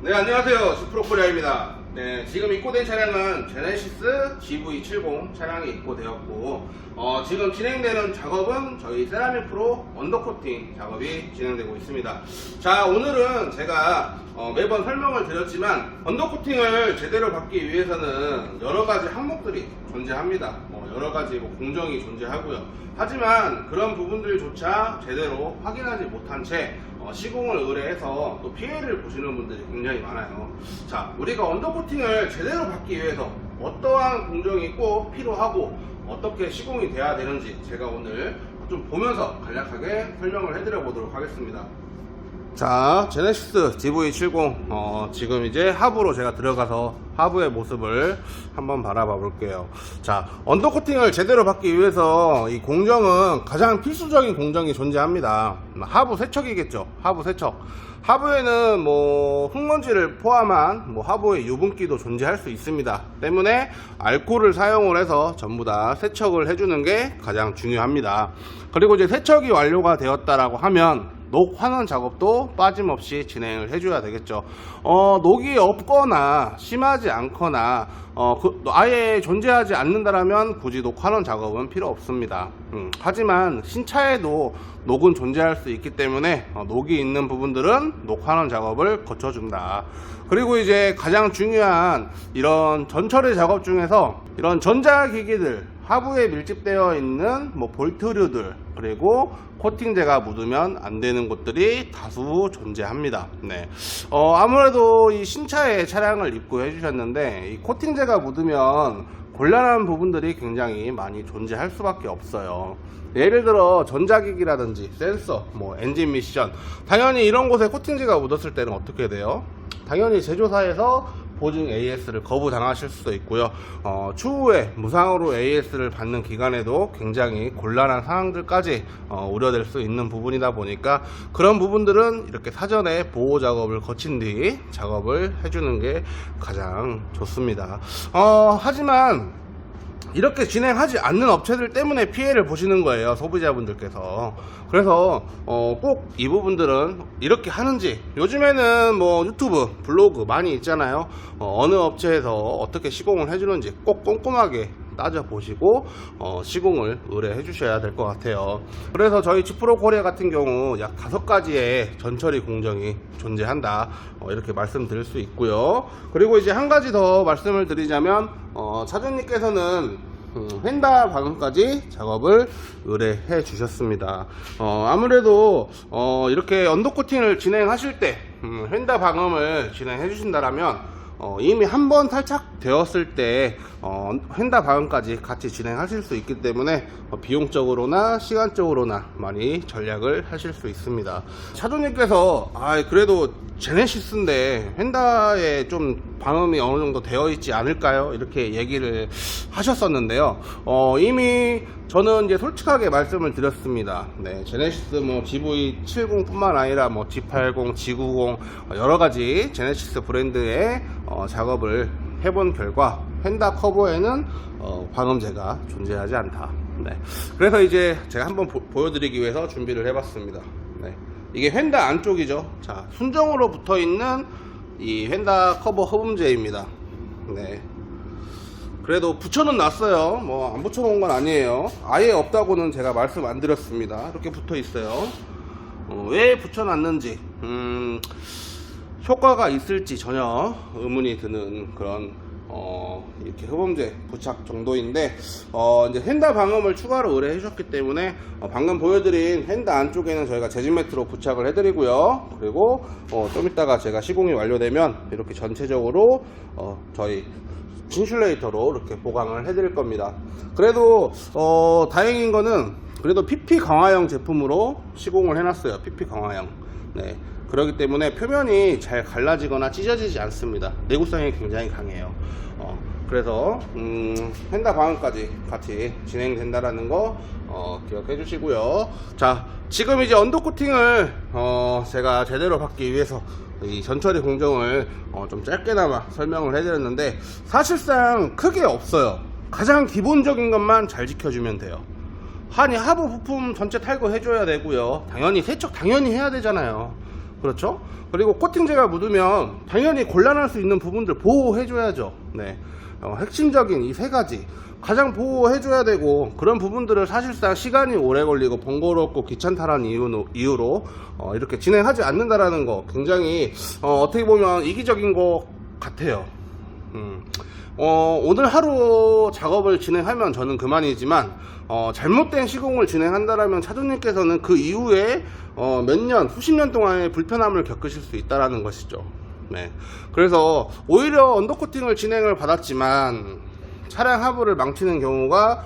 네, 안녕하세요. 슈프로코리아입니다. 네, 지금 입고된 차량은 제네시스 GV70 차량이 입고되었고, 지금 진행되는 작업은 저희 세라믹 프로 언더코팅 작업이 진행되고 있습니다. 자, 오늘은 제가 매번 설명을 드렸지만 언더코팅을 제대로 받기 위해서는 여러가지 항목들이 존재합니다. 여러가지 공정이 존재하고요. 하지만 그런 부분들조차 제대로 확인하지 못한 채 시공을 의뢰해서 또 피해를 보시는 분들이 굉장히 많아요. 자, 우리가 언더코팅을 제대로 받기 위해서 어떠한 공정이 꼭 필요하고 어떻게 시공이 돼야 되는지 제가 오늘 좀 보면서 간략하게 설명을 해드려 보도록 하겠습니다. 자, 제네시스 GV70 지금 이제 하부로 제가 들어가서 하부의 모습을 한번 바라봐 볼게요. 자, 언더코팅을 제대로 받기 위해서 이 공정은 가장 필수적인 공정이 존재합니다. 하부 세척이겠죠. 하부 세척. 하부에는 흙먼지를 포함한 하부의 유분기도 존재할 수 있습니다. 때문에 알코올을 사용을 해서 전부 다 세척을 해주는 게 가장 중요합니다. 그리고 이제 세척이 완료가 되었다라고 하면 녹 환원 작업도 빠짐없이 진행을 해줘야 되겠죠. 녹이 없거나 심하지 않거나 아예 존재하지 않는다라면 굳이 녹 환원 작업은 필요 없습니다. 하지만 신차에도 녹은 존재할 수 있기 때문에 녹이 있는 부분들은 녹 환원 작업을 거쳐준다. 그리고 이제 가장 중요한 이런 전처리 작업 중에서 이런 전자기기들 하부에 밀집되어 있는 볼트류들 그리고 코팅제가 묻으면 안 되는 곳들이 다수 존재합니다. 네. 아무래도 이 신차에 차량을 입고해 주셨는데 이 코팅제가 묻으면 곤란한 부분들이 굉장히 많이 존재할 수밖에 없어요. 예를 들어 전자기기라든지 센서, 엔진 미션, 당연히 이런 곳에 코팅제가 묻었을 때는 어떻게 돼요? 당연히 제조사에서 보증 AS를 거부당하실 수도 있고요. 추후에 무상으로 AS를 받는 기간에도 굉장히 곤란한 상황들까지 우려될 수 있는 부분이다 보니까 그런 부분들은 이렇게 사전에 보호 작업을 거친 뒤 작업을 해주는 게 가장 좋습니다. 하지만 이렇게 진행하지 않는 업체들 때문에 피해를 보시는 거예요, 소비자분들께서. 그래서 꼭 이 부분들은 이렇게 하는지, 요즘에는 유튜브, 블로그 많이 있잖아요. 어느 업체에서 어떻게 시공을 해주는지 꼭 꼼꼼하게 따져보시고 시공을 의뢰해 주셔야 될 것 같아요. 그래서 저희 지프로코리아 같은 경우 약 5가지의 전처리 공정이 존재한다, 이렇게 말씀드릴 수 있고요. 그리고 이제 한 가지 더 말씀을 드리자면 차주님께서는 휀다 방음까지 작업을 의뢰해 주셨습니다. 아무래도 이렇게 언더코팅을 진행하실 때 휀다 방음을 진행해 주신다라면 이미 한번 탈착되었을 때 휀다 방음까지 같이 진행하실 수 있기 때문에 비용적으로나 시간적으로나 많이 절약을 하실 수 있습니다. 차주님께서 그래도 제네시스인데 휀다에 좀 방음이 어느 정도 되어 있지 않을까요? 이렇게 얘기를 하셨었는데요. 이미 저는 이제 솔직하게 말씀을 드렸습니다. 네, 제네시스 GV70 뿐만 아니라 G80, G90 여러가지 제네시스 브랜드의 작업을 해본 결과 휀다 커버에는 방음제가 존재하지 않다. 네, 그래서 이제 제가 한번 보여드리기 위해서 준비를 해봤습니다. 네, 이게 휀다 안쪽이죠. 자, 순정으로 붙어 있는 이 휀다 커버 흡음제입니다. 네, 그래도 붙여는 놨어요. 안 붙여놓은 건 아니에요. 아예 없다고는 제가 말씀 안 드렸습니다. 이렇게 붙어 있어요. 왜 붙여놨는지 효과가 있을지 전혀 의문이 드는 그런 이렇게 흡음제 부착 정도인데 이제 휀다 방음을 추가로 의뢰해 주셨기 때문에 방금 보여드린 휀다 안쪽에는 저희가 재질 매트로 부착을 해드리고요. 그리고 좀 이따가 제가 시공이 완료되면 이렇게 전체적으로 저희 인슐레이터로 이렇게 보강을 해드릴 겁니다. 그래도 다행인 거는 그래도 PP 강화형 제품으로 시공을 해놨어요. PP 강화형. 네, 그렇기 때문에 표면이 잘 갈라지거나 찢어지지 않습니다. 내구성이 굉장히 강해요. 그래서 휀다 방음까지 같이 진행된다라는 거 기억해 주시고요. 자, 지금 이제 언더코팅을 제가 제대로 받기 위해서 이 전처리 공정을 좀 짧게나마 설명을 해드렸는데 사실상 크게 없어요. 가장 기본적인 것만 잘 지켜주면 돼요. 하부 부품 전체 탈거 해줘야 되고요. 당연히 세척 당연히 해야 되잖아요. 그렇죠? 그리고 코팅제가 묻으면 당연히 곤란할 수 있는 부분들 보호해줘야죠. 네. 핵심적인 이 세 가지 가장 보호해줘야 되고, 그런 부분들을 사실상 시간이 오래 걸리고 번거롭고 귀찮다라는 이유로 이렇게 진행하지 않는다라는 거, 굉장히 어떻게 보면 이기적인 것 같아요. 오늘 하루 작업을 진행하면 저는 그만이지만, 잘못된 시공을 진행한다라면 차주님께서는 그 이후에 몇 년, 수십 년 동안의 불편함을 겪으실 수 있다라는 것이죠. 네. 그래서 오히려 언더코팅을 진행을 받았지만 차량 하부를 망치는 경우가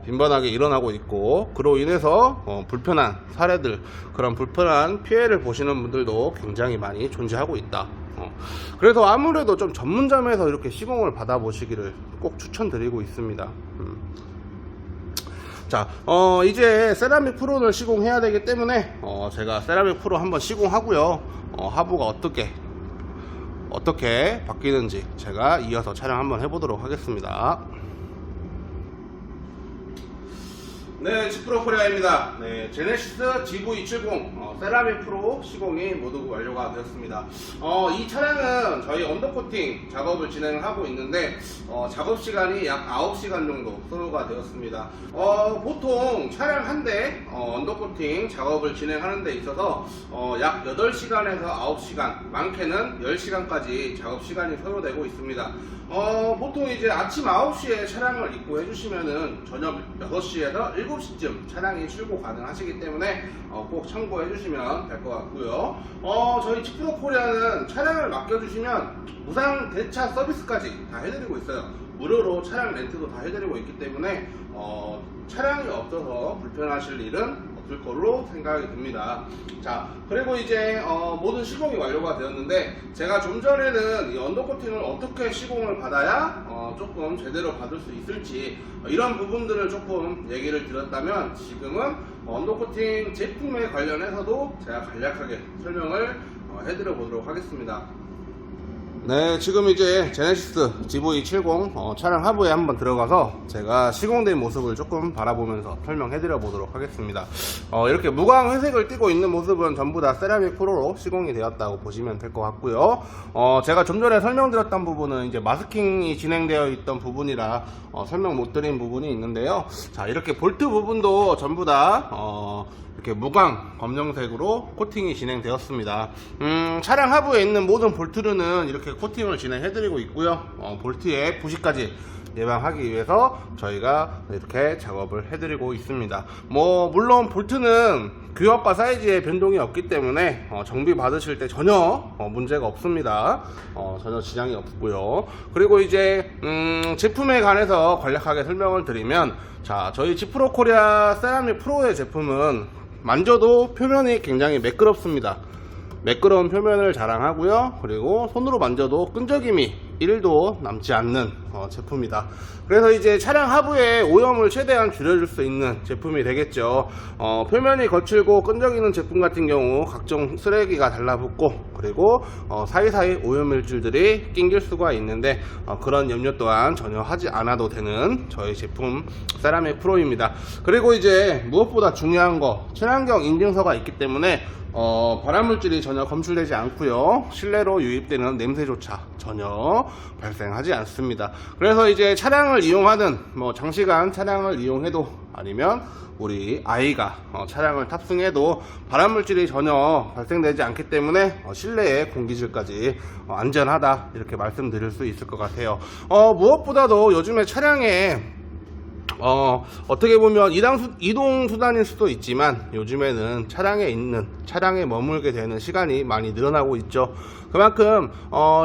빈번하게 일어나고 있고, 그로 인해서 불편한 사례들, 그런 불편한 피해를 보시는 분들도 굉장히 많이 존재하고 있다. 그래서 아무래도 좀 전문점에서 이렇게 시공을 받아보시기를 꼭 추천드리고 있습니다. 자, 이제 세라믹 프로를 시공해야 되기 때문에 제가 세라믹 프로 한번 시공하고요, 하부가 어떻게 바뀌는지 제가 이어서 촬영 한번 해보도록 하겠습니다. 네, 지프로 코리아입니다. 네, 제네시스 GV70 세라믹 프로 시공이 모두 완료가 되었습니다. 이 차량은 저희 언더코팅 작업을 진행하고 있는데 작업 시간이 약 9시간 정도 소요가 되었습니다. 보통 차량 한 대 언더코팅 작업을 진행하는 데 있어서 약 8시간에서 9시간, 많게는 10시간까지 작업 시간이 소요되고 있습니다. 보통 이제 아침 9시에 차량을 입고해 주시면은 저녁 6시에서 7시쯤 차량이 출고 가능하시기 때문에 꼭 참고해 주시면 될 것 같고요. 저희 지프로 코리아는 차량을 맡겨주시면 무상 대차 서비스까지 다 해드리고 있어요. 무료로 차량 렌트도 다 해드리고 있기 때문에 차량이 없어서 불편하실 일은 없을 걸로 생각이 듭니다. 자, 그리고 이제 모든 시공이 완료가 되었는데, 제가 좀 전에는 이 언더코팅을 어떻게 시공을 받아야 조금 제대로 받을 수 있을지 이런 부분들을 조금 얘기를 드렸다면, 지금은 언더코팅 제품에 관련해서도 제가 간략하게 설명을 해드려 보도록 하겠습니다. 네, 지금 이제 제네시스 GV70 차량 하부에 한번 들어가서 제가 시공된 모습을 조금 바라보면서 설명해 드려 보도록 하겠습니다. 이렇게 무광 회색을 띠고 있는 모습은 전부 다 세라믹 프로로 시공이 되었다고 보시면 될 것 같고요. 제가 좀 전에 설명드렸던 부분은 이제 마스킹이 진행되어 있던 부분이라 설명 못 드린 부분이 있는데요. 자, 이렇게 볼트 부분도 전부 다 이렇게 무광 검정색으로 코팅이 진행되었습니다. 차량 하부에 있는 모든 볼트류는 이렇게 코팅을 진행해드리고 있고요. 볼트의 부식까지 예방하기 위해서 저희가 이렇게 작업을 해드리고 있습니다. 물론 볼트는 규격과 사이즈에 변동이 없기 때문에 정비 받으실 때 전혀 문제가 없습니다. 전혀 지장이 없고요. 그리고 이제 제품에 관해서 간략하게 설명을 드리면, 자, 저희 지프로 코리아 세라믹 프로의 제품은 만져도 표면이 굉장히 매끄럽습니다. 매끄러운 표면을 자랑하고요. 그리고 손으로 만져도 끈적임이 1도 남지 않는 제품이다. 그래서 이제 차량 하부에 오염을 최대한 줄여줄 수 있는 제품이 되겠죠. 표면이 거칠고 끈적이는 제품 같은 경우 각종 쓰레기가 달라붙고, 그리고 사이사이 오염물질들이 낑길 수가 있는데 그런 염려 또한 전혀 하지 않아도 되는 저희 제품 세라믹 프로입니다. 그리고 이제 무엇보다 중요한 거, 친환경 인증서가 있기 때문에 발암물질이 전혀 검출되지 않고요. 실내로 유입되는 냄새조차 전혀 발생하지 않습니다. 그래서 이제 차량을 이용하는, 장시간 차량을 이용해도, 아니면 우리 아이가 차량을 탑승해도 발암물질이 전혀 발생되지 않기 때문에 실내의 공기질까지 안전하다, 이렇게 말씀드릴 수 있을 것 같아요. 무엇보다도 요즘에 차량에 어떻게 보면 이동 수단일 수도 있지만, 요즘에는 차량에 머물게 되는 시간이 많이 늘어나고 있죠. 그만큼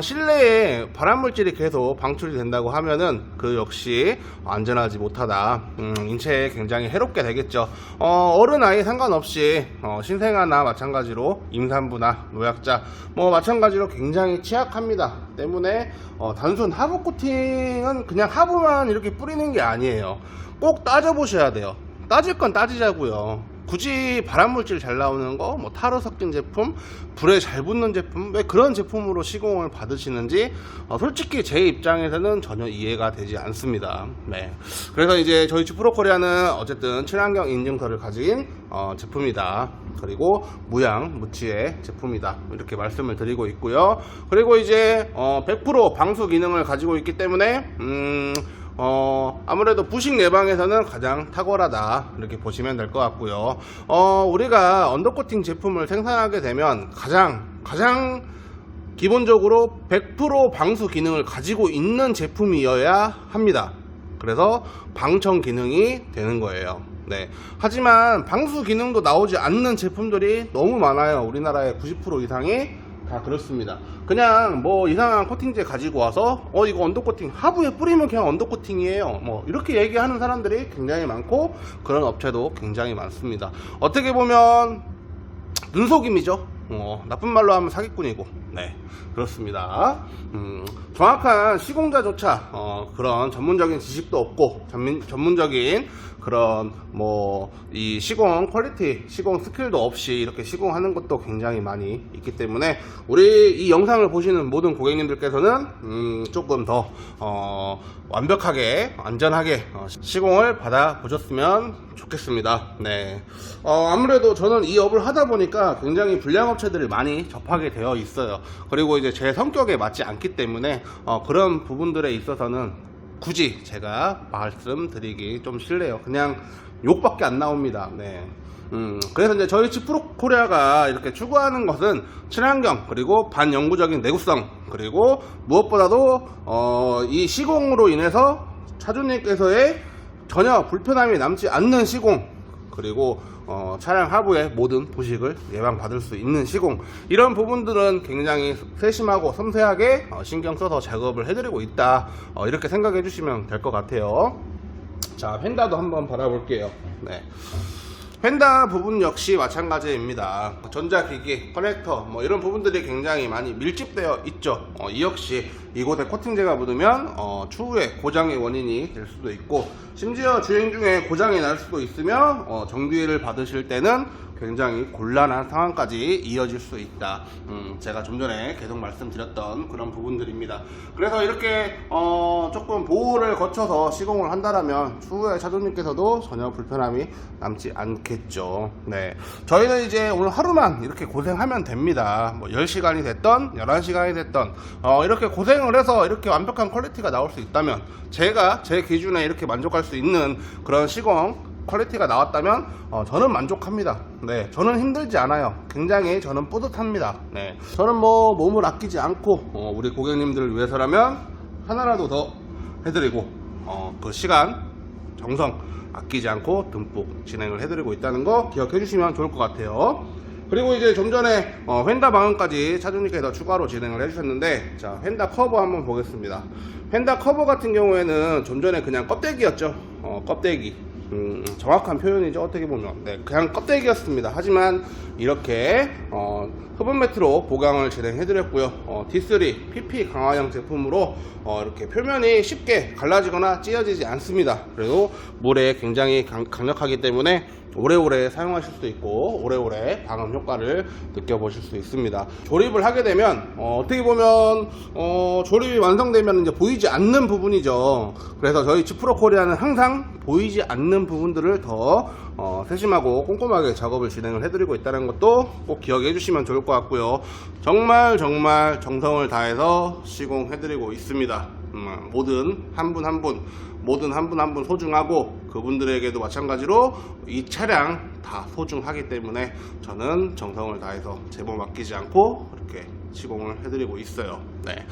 실내에 발암물질이 계속 방출이 된다고 하면은 그 역시 안전하지 못하다, 인체에 굉장히 해롭게 되겠죠. 어른 아이 상관없이 신생아나 마찬가지로 임산부나 노약자 마찬가지로 굉장히 취약합니다. 때문에 단순 하부 코팅은 그냥 하부만 이렇게 뿌리는 게 아니에요. 꼭 따져보셔야 돼요. 따질 건 따지자고요. 굳이 발암물질 잘 나오는 거, 뭐 타르 섞인 제품, 불에 잘 붙는 제품, 왜 그런 제품으로 시공을 받으시는지 솔직히 제 입장에서는 전혀 이해가 되지 않습니다. 네. 그래서 이제 저희 지프로코리아는 어쨌든 친환경 인증서를 가진 제품이다. 그리고 무양 무치의 제품이다. 이렇게 말씀을 드리고 있고요. 그리고 이제 100% 방수 기능을 가지고 있기 때문에 아무래도 부식 예방에서는 가장 탁월하다 이렇게 보시면 될 것 같고요. 우리가 언더코팅 제품을 생산하게 되면 가장 기본적으로 100% 방수 기능을 가지고 있는 제품이어야 합니다. 그래서 방청 기능이 되는 거예요. 네. 하지만 방수 기능도 나오지 않는 제품들이 너무 많아요. 우리나라의 90% 이상이 다 그렇습니다. 그냥 뭐 이상한 코팅제 가지고 와서 이거 언더코팅 하부에 뿌리면 그냥 언더코팅이에요, 뭐 이렇게 얘기하는 사람들이 굉장히 많고, 그런 업체도 굉장히 많습니다. 어떻게 보면 눈속임이죠. 나쁜 말로 하면 사기꾼이고. 네, 그렇습니다. 정확한 시공자조차 그런 전문적인 지식도 없고, 전문적인 그런 뭐 이 시공 퀄리티, 시공 스킬도 없이 이렇게 시공하는 것도 굉장히 많이 있기 때문에 우리 이 영상을 보시는 모든 고객님들께서는 조금 더 완벽하게 안전하게 시공을 받아 보셨으면 좋겠습니다. 네. 아무래도 저는 이 업을 하다 보니까 굉장히 불량 업체들을 많이 접하게 되어 있어요. 그리고 이제 제 성격에 맞지 않기 때문에 그런 부분들에 있어서는 굳이 제가 말씀드리기 좀 싫네요. 그냥 욕밖에 안 나옵니다. 네. 그래서 이제 저희 지프로코리아가 이렇게 추구하는 것은 친환경, 그리고 반영구적인 내구성, 그리고 무엇보다도 이 시공으로 인해서 차주님께서의 전혀 불편함이 남지 않는 시공, 그리고 차량 하부의 모든 부식을 예방받을 수 있는 시공, 이런 부분들은 굉장히 세심하고 섬세하게 신경 써서 작업을 해드리고 있다, 이렇게 생각해 주시면 될 것 같아요. 자, 휀다도 한번 바라볼게요. 네. 휀다 부분 역시 마찬가지입니다. 전자기기, 커넥터 뭐 이런 부분들이 굉장히 많이 밀집되어 있죠. 이 역시 이곳에 코팅제가 묻으면 추후에 고장의 원인이 될 수도 있고, 심지어 주행 중에 고장이 날 수도 있으며 정비를 받으실 때는 굉장히 곤란한 상황까지 이어질 수 있다. 제가 좀 전에 계속 말씀드렸던 그런 부분들입니다. 그래서 이렇게 조금 보호를 거쳐서 시공을 한다라면 추후에 차주님께서도 전혀 불편함이 남지 않겠죠. 네. 저희는 이제 오늘 하루만 이렇게 고생하면 됩니다. 뭐 10시간이 됐던 11시간이 됐던 이렇게 고생을 해서 이렇게 완벽한 퀄리티가 나올 수 있다면, 제가 제 기준에 이렇게 만족할 수 있는 그런 시공 퀄리티가 나왔다면 저는 만족합니다. 네, 저는 힘들지 않아요. 굉장히 저는 뿌듯합니다. 네, 저는 뭐 몸을 아끼지 않고 우리 고객님들을 위해서라면 하나라도 더 해드리고 그 시간, 정성 아끼지 않고 듬뿍 진행을 해드리고 있다는 거 기억해 주시면 좋을 것 같아요. 그리고 이제 좀 전에 휀다 방음까지 차주님께서 추가로 진행을 해주셨는데, 자, 휀다 커버 한번 보겠습니다. 휀다 커버 같은 경우에는 좀 전에 그냥 껍데기였죠. 껍데기. 정확한 표현이죠, 어떻게 보면. 네, 그냥 껍데기였습니다. 하지만 이렇게 흡음 매트로 보강을 진행해드렸고요. D3 PP 강화형 제품으로 이렇게 표면이 쉽게 갈라지거나 찢어지지 않습니다. 그래도 물에 굉장히 강력하기 때문에 오래오래 사용하실 수 있고 오래오래 방음 효과를 느껴보실 수 있습니다. 조립을 하게 되면 어떻게 보면 조립이 완성되면 이제 보이지 않는 부분이죠. 그래서 저희 지프로코리아는 항상 보이지 않는 부분들을 더 세심하고 꼼꼼하게 작업을 진행을 해드리고 있다는 것도 꼭 기억해 주시면 좋을 것 같고요. 정말 정성을 다해서 시공해드리고 있습니다. 모든 한 분 한 분 소중하고, 그분들에게도 마찬가지로 이 차량 다 소중하기 때문에 저는 정성을 다해서 제법 아끼지 않고 이렇게 시공을 해드리고 있어요. 네.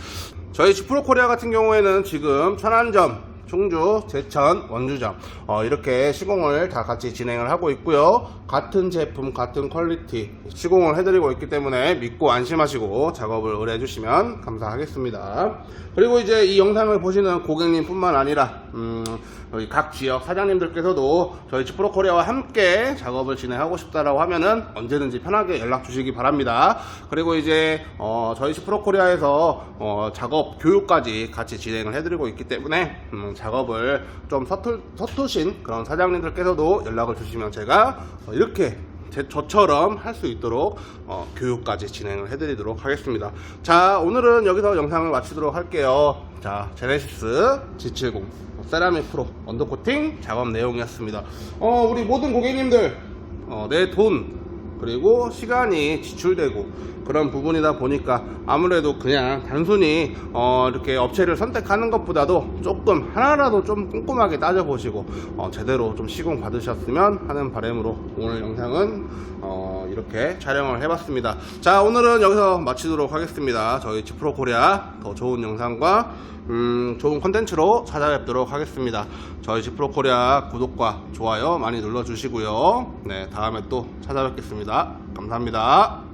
저희 지프로코리아 같은 경우에는 지금 천안점, 충주, 제천, 원주점 이렇게 시공을 다 같이 진행을 하고 있고요. 같은 제품, 같은 퀄리티 시공을 해드리고 있기 때문에 믿고 안심하시고 작업을 의뢰해 주시면 감사하겠습니다. 그리고 이제 이 영상을 보시는 고객님 뿐만 아니라 여기 각 지역 사장님들께서도 저희 지프로코리아와 함께 작업을 진행하고 싶다라고 하면은 언제든지 편하게 연락 주시기 바랍니다. 그리고 이제 저희 지프로코리아에서 작업 교육까지 같이 진행을 해드리고 있기 때문에 작업을 좀 서투신 그런 사장님들께서도 연락을 주시면 제가 이렇게 저처럼 할 수 있도록 교육까지 진행을 해드리도록 하겠습니다. 자, 오늘은 여기서 영상을 마치도록 할게요. 자, 제네시스 G70 세라믹 프로 언더코팅 작업 내용이었습니다. 우리 모든 고객님들 내 돈 그리고 시간이 지출되고 그런 부분이다 보니까 아무래도 그냥 단순히 이렇게 업체를 선택하는 것보다도 조금 하나라도 좀 꼼꼼하게 따져보시고 제대로 좀 시공 받으셨으면 하는 바람으로 오늘 영상은 이렇게 촬영을 해봤습니다. 자, 오늘은 여기서 마치도록 하겠습니다. 저희 지프로코리아 더 좋은 영상과 좋은 컨텐츠로 찾아뵙도록 하겠습니다. 저희 지프로코리아 구독과 좋아요 많이 눌러주시고요. 네, 다음에 또 찾아뵙겠습니다. 감사합니다.